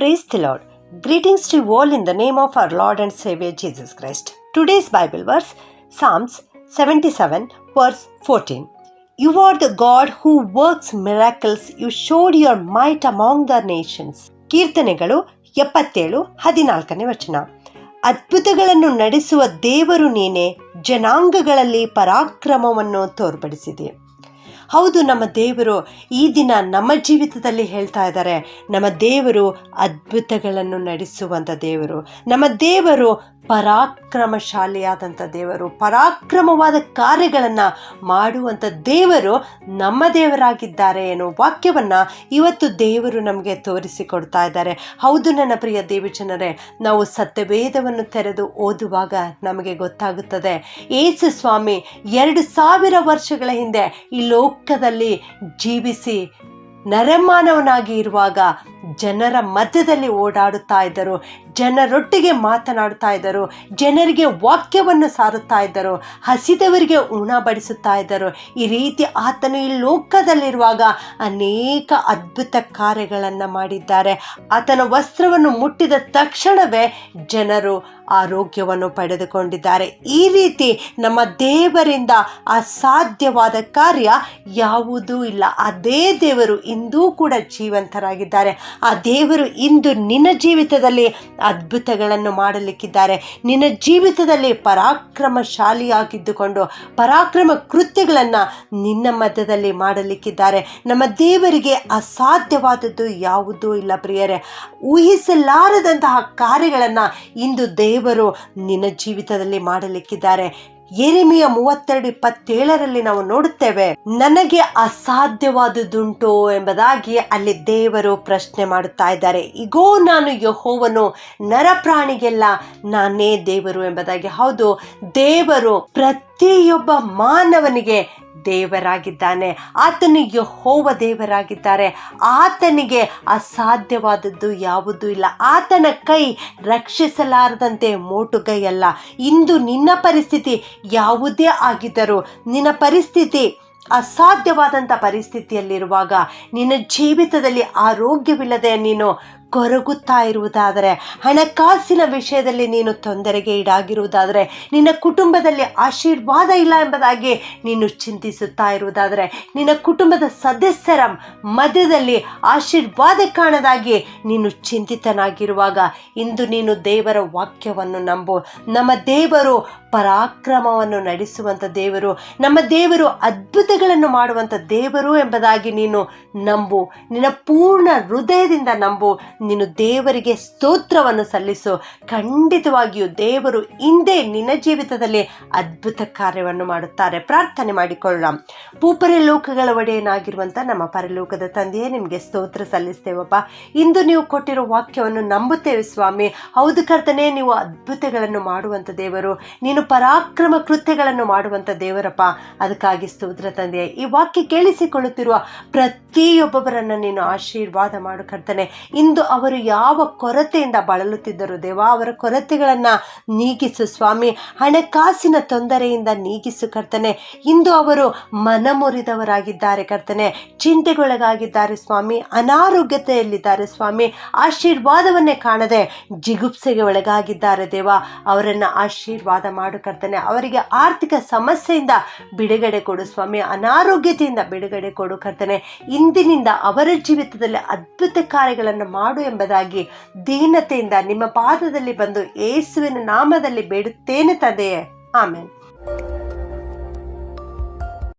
Praise the Lord. Greetings to you all in the name of our Lord and Savior Jesus Christ. Today's Bible verse, Psalms 77 verse 14. You are the God who works miracles. You showed your might among the nations. ಕೀರ್ತನೆಗಳು 77:14 ವಚನ. ಅದ್ಭುತಗಳನ್ನು ನಡೆಸುವ ದೇವರು ನೀನೇ, ಜನಾಂಗಗಳಲ್ಲಿ ಪರಾಕ್ರಮವನ್ನು ತೋರ್ಪಡಿಸಿದೆ. ಹೌದು, ನಮ್ಮ ದೇವರು ಈ ದಿನ ನಮ್ಮ ಜೀವಿತದಲ್ಲಿ ಹೇಳ್ತಾ ಇದ್ದಾರೆ, ನಮ್ಮ ದೇವರು ಅದ್ಭುತಗಳನ್ನು ನಡೆಸುವಂಥ ದೇವರು, ನಮ್ಮ ದೇವರು ಪರಾಕ್ರಮಶಾಲಿಯಾದಂಥ ದೇವರು, ಪರಾಕ್ರಮವಾದ ಕಾರ್ಯಗಳನ್ನು ಮಾಡುವಂಥ ದೇವರು ನಮ್ಮ ದೇವರಾಗಿದ್ದಾರೆ ಎನ್ನುವ ವಾಕ್ಯವನ್ನು ಇವತ್ತು ದೇವರು ನಮಗೆ ತೋರಿಸಿಕೊಡ್ತಾ ಇದ್ದಾರೆ. ಹೌದು ನನ್ನ ಪ್ರಿಯ ದೇವಜನರೇ, ನಾವು ಸತ್ಯವೇದವನ್ನು ತೆರೆದು ಓದುವಾಗ ನಮಗೆ ಗೊತ್ತಾಗುತ್ತದೆ, ಯೇಸು ಸ್ವಾಮಿ 2000 ವರ್ಷಗಳ ಹಿಂದೆ ಈ ಲೋಕದಲ್ಲಿ ಜೀವಿಸಿ ನರಮಾನವನಾಗಿ ಇರುವಾಗ ಜನರ ಮಧ್ಯದಲ್ಲಿ ಓಡಾಡುತ್ತಾ ಇದ್ದರು, ಜನರೊಟ್ಟಿಗೆ ಮಾತನಾಡುತ್ತಾ ಇದ್ದರು, ಜನರಿಗೆ ವಾಕ್ಯವನ್ನು ಸಾರುತ್ತಾ ಇದ್ದರು, ಹಸಿದವರಿಗೆ ಉಣಬಡಿಸುತ್ತಾ ಇದ್ದರು. ಈ ರೀತಿ ಆತನು ಈ ಲೋಕದಲ್ಲಿರುವಾಗ ಅನೇಕ ಅದ್ಭುತ ಕಾರ್ಯಗಳನ್ನು ಮಾಡಿದ್ದಾರೆ. ಆತನ ವಸ್ತ್ರವನ್ನು ಮುಟ್ಟಿದ ತಕ್ಷಣವೇ ಜನರು ಆರೋಗ್ಯವನ್ನು ಪಡೆದುಕೊಂಡಿದ್ದಾರೆ. ಈ ರೀತಿ ನಮ್ಮ ದೇವರಿಂದ ಅಸಾಧ್ಯವಾದ ಕಾರ್ಯ ಯಾವುದೂ ಇಲ್ಲ. ಅದೇ ದೇವರು ಇಂದೂ ಕೂಡ ಜೀವಂತರಾಗಿದ್ದಾರೆ. ಆ ದೇವರು ಇಂದು ನಿನ್ನ ಜೀವಿತದಲ್ಲಿ ಅದ್ಭುತಗಳನ್ನು ಮಾಡಲಿಕ್ಕಿದ್ದಾರೆ. ನಿನ್ನ ಜೀವಿತದಲ್ಲಿ ಪರಾಕ್ರಮಶಾಲಿಯಾಗಿದ್ದುಕೊಂಡು ಪರಾಕ್ರಮ ಕೃತ್ಯಗಳನ್ನು ನಿನ್ನ ಮಧ್ಯದಲ್ಲಿ ಮಾಡಲಿಕ್ಕಿದ್ದಾರೆ. ನಮ್ಮ ದೇವರಿಗೆ ಅಸಾಧ್ಯವಾದದ್ದು ಯಾವುದೂ ಇಲ್ಲ ಪ್ರಿಯರೇ. ಊಹಿಸಲಾರದಂತಹ ಕಾರ್ಯಗಳನ್ನು ಇಂದು ದೇವರು ನಿನ್ನ ಜೀವಿತದಲ್ಲಿ ಮಾಡಲಿಕ್ಕಿದ್ದಾರೆ. ಯೆರೆಮೀಯ 32:27 ನಾವು ನೋಡುತ್ತೇವೆ, ನನಗೆ ಅಸಾಧ್ಯವಾದುದುಂಟೋ ಎಂಬುದಾಗಿ ಅಲ್ಲಿ ದೇವರು ಪ್ರಶ್ನೆ ಮಾಡುತ್ತಾ ಇದ್ದಾರೆ. ಇಗೋ ನಾನು ಯೆಹೋವನು, ನರಪ್ರಾಣಿಗೆಲ್ಲ ನಾನೇ ದೇವರು ಎಂಬುದಾಗಿ. ಹೌದು, ದೇವರು ಪ್ರತಿಯೊಬ್ಬ ಮಾನವನಿಗೆ ದೇವರಾಗಿದ್ದಾನೆ. ಆತನು ಯೆಹೋವ ದೇವರಾಗಿದ್ದಾರೆ. ಆತನಿಗೆ ಅಸಾಧ್ಯವಾದದ್ದು ಯಾವುದೂ ಇಲ್ಲ. ಆತನ ಕೈ ರಕ್ಷಿಸಲಾರದಂತೆ ಮೋಟುಗೈಯಲ್ಲ. ಇಂದು ನಿನ್ನ ಪರಿಸ್ಥಿತಿ ಯಾವುದೇ ಆಗಿದ್ದರೂ, ನಿನ್ನ ಪರಿಸ್ಥಿತಿ ಅಸಾಧ್ಯವಾದಂಥ ಪರಿಸ್ಥಿತಿಯಲ್ಲಿರುವಾಗ, ನಿನ್ನ ಜೀವಿತದಲ್ಲಿ ಆರೋಗ್ಯವಿಲ್ಲದೆ ನೀನು ಕೊರಗುತ್ತಾ ಇರುವುದಾದರೆ, ಹಣಕಾಸಿನ ವಿಷಯದಲ್ಲಿ ನೀನು ತೊಂದರೆಗೆ ಈಡಾಗಿರುವುದಾದರೆ, ನಿನ್ನ ಕುಟುಂಬದಲ್ಲಿ ಆಶೀರ್ವಾದ ಇಲ್ಲ ಎಂಬುದಾಗಿ ನೀನು ಚಿಂತಿಸುತ್ತಾ ಇರುವುದಾದರೆ, ನಿನ್ನ ಕುಟುಂಬದ ಸದಸ್ಯರ ಮಧ್ಯದಲ್ಲಿ ಆಶೀರ್ವಾದ ಕಾಣದಾಗಿ ನೀನು ಚಿಂತಿತನಾಗಿರುವಾಗ, ಇಂದು ನೀನು ದೇವರ ವಾಕ್ಯವನ್ನು ನಂಬು. ನಮ್ಮ ದೇವರು ಪರಾಕ್ರಮವನ್ನು ನಡೆಸುವಂಥ ದೇವರು, ನಮ್ಮ ದೇವರು ಅದ್ಭುತಗಳನ್ನು ಮಾಡುವಂಥ ದೇವರು ಎಂಬುದಾಗಿ ನೀನು ನಂಬು. ನಿನ್ನ ಪೂರ್ಣ ಹೃದಯದಿಂದ ನಂಬು. ನೀನು ದೇವರಿಗೆ ಸ್ತೋತ್ರವನ್ನು ಸಲ್ಲಿಸು. ಖಂಡಿತವಾಗಿಯೂ ದೇವರು ಹಿಂದೆ ನಿನ್ನ ಜೀವಿತದಲ್ಲಿ ಅದ್ಭುತ ಕಾರ್ಯವನ್ನು ಮಾಡುತ್ತಾರೆ. ಪ್ರಾರ್ಥನೆ ಮಾಡಿಕೊಳ್ಳೋಣ. ಭೂಪರಲೋಕಗಳ ಒಡೆಯನಾಗಿರುವಂಥ ನಮ್ಮ ಪರಲೋಕದ ತಂದೆಯೇ, ನಿಮಗೆ ಸ್ತೋತ್ರ ಸಲ್ಲಿಸ್ತೇವಪ್ಪ. ಇಂದು ನೀವು ಕೊಟ್ಟಿರೋ ವಾಕ್ಯವನ್ನು ನಂಬುತ್ತೇವೆ ಸ್ವಾಮಿ. ಹೌದು ಕರ್ತನೆ, ನೀವು ಅದ್ಭುತಗಳನ್ನು ಮಾಡುವಂಥ ದೇವರು, ನೀನು ಪರಾಕ್ರಮ ಕೃತ್ಯಗಳನ್ನು ಮಾಡುವಂಥ ದೇವರಪ್ಪ. ಅದಕ್ಕಾಗಿ ಸ್ತೋತ್ರ ತಂದೆಯೇ. ಈ ವಾಕ್ಯ ಕೇಳಿಸಿಕೊಳ್ಳುತ್ತಿರುವ ಪ್ರತಿಯೊಬ್ಬೊಬ್ಬರನ್ನು ನೀನು ಆಶೀರ್ವಾದ ಮಾಡು ಕರ್ತನೆ. ಇಂದು ಅವರು ಯಾವ ಕೊರತೆಯಿಂದ ಬಳಲುತ್ತಿದ್ದರು ದೇವಾ, ಅವರ ಕೊರತೆಗಳನ್ನು ನೀಗಿಸು ಸ್ವಾಮಿ. ಹಣಕಾಸಿನ ತೊಂದರೆಯಿಂದ ನೀಗಿಸು ಕರ್ತನೆ. ಇಂದು ಅವರು ಮನಮುರಿದವರಾಗಿದ್ದಾರೆ ಕರ್ತನೆ, ಚಿಂತೆಗೊಳಗಾಗಿದ್ದಾರೆ ಸ್ವಾಮಿ, ಅನಾರೋಗ್ಯತೆಯಲ್ಲಿದ್ದಾರೆ ಸ್ವಾಮಿ, ಆಶೀರ್ವಾದವನ್ನೇ ಕಾಣದೆ ಜಿಗುಪ್ಸೆಗೆ ಒಳಗಾಗಿದ್ದಾರೆ ದೇವಾ. ಅವರನ್ನು ಆಶೀರ್ವಾದ ಮಾಡು ಕರ್ತನೆ. ಅವರಿಗೆ ಆರ್ಥಿಕ ಸಮಸ್ಯೆಯಿಂದ ಬಿಡುಗಡೆ ಕೊಡು ಸ್ವಾಮಿ, ಅನಾರೋಗ್ಯತೆಯಿಂದ ಬಿಡುಗಡೆ ಕೊಡು ಕರ್ತನೆ. ಇಂದಿನಿಂದ ಅವರ ಜೀವಿತದಲ್ಲಿ ಅದ್ಭುತ ಕಾರ್ಯಗಳನ್ನು ಮಾಡು ಎಂಬುದಾಗಿ ದೀನತೆಯಿಂದ ನಿಮ್ಮ ಪಾದದಲ್ಲಿ ಬಂದು ಯೇಸುವಿನ ನಾಮದಲ್ಲಿ ಬೇಡುತ್ತೇನೆ ತಂದೆಯೇ. ಆಮೆನ್.